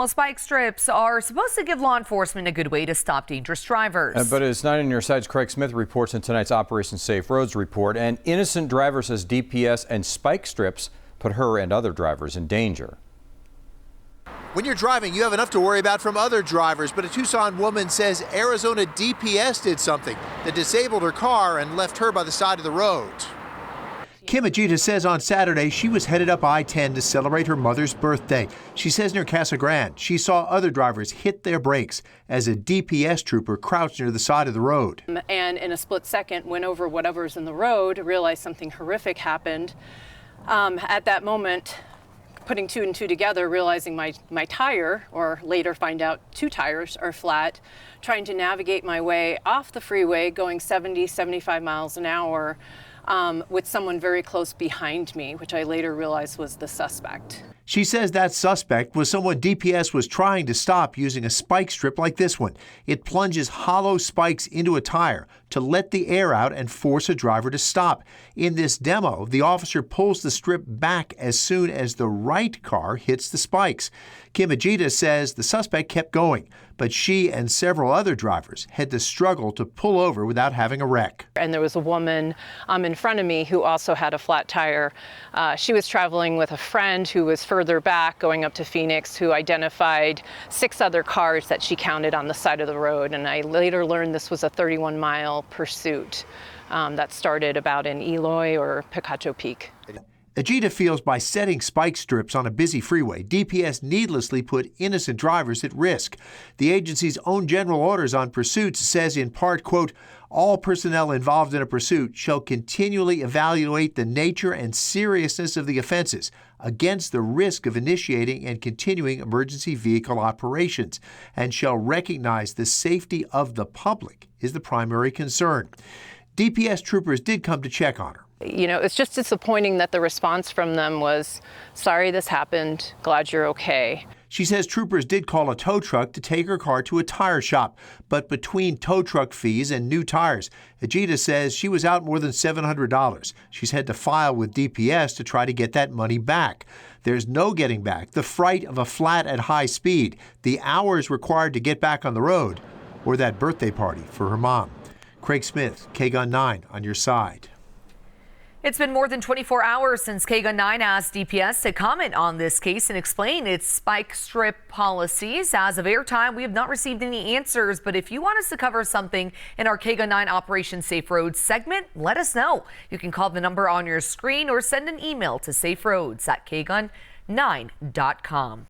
Well, spike strips are supposed to give law enforcement a good way to stop dangerous drivers. But as 9 on your side's Craig Smith reports in tonight's Operation Safe Roads report, an innocent driver says DPS and spike strips put her and other drivers in danger. When you're driving, you have enough to worry about from other drivers, but a Tucson woman says Arizona DPS did something that disabled her car and left her by the side of the road. Kim Ajita says on Saturday she was headed up I-10 to celebrate her mother's birthday. She says near Casa Grande she saw other drivers hit their brakes as a DPS trooper crouched near the side of the road. And in a split second went over whatever's in the road, realized something horrific happened. At that moment, putting two and two together, realizing my tire, or later find out 2 tires, are flat, trying to navigate my way off the freeway going 70, 75 miles an hour with someone very close behind me, which I later realized was the suspect. She says that suspect was someone DPS was trying to stop using a spike strip like this one. It plunges hollow spikes into a tire to let the air out and force a driver to stop. In this demo, the officer pulls the strip back as soon as the right car hits the spikes. Kim Ajita says the suspect kept going, but she and several other drivers had to struggle to pull over without having a wreck. And there was a woman in front of me who also had a flat tire. She was traveling with a friend who was further back going up to Phoenix, who identified 6 other cars that she counted on the side of the road. And I later learned this was a 31-mile pursuit that started about in Eloy or Picacho Peak. Ajita feels by setting spike strips on a busy freeway, DPS needlessly put innocent drivers at risk. The agency's own general orders on pursuits says in part, quote, all personnel involved in a pursuit shall continually evaluate the nature and seriousness of the offenses against the risk of initiating and continuing emergency vehicle operations, and shall recognize the safety of the public is the primary concern. DPS troopers did come to check on her. You know, it's just disappointing that the response from them was, sorry this happened, glad you're okay. She says troopers did call a tow truck to take her car to a tire shop, but between tow truck fees and new tires, Ajita says she was out more than $700. She's had to file with DPS to try to get that money back. There's no getting back the fright of a flat at high speed, the hours required to get back on the road, or that birthday party for her mom. Craig Smith, KGUN 9 on your side. It's been more than 24 hours since KGUN 9 asked DPS to comment on this case and explain its spike strip policies. As of airtime, we have not received any answers, but if you want us to cover something in our KGUN 9 Operation Safe Roads segment, let us know. You can call the number on your screen or send an email to saferoads@kgun9.com.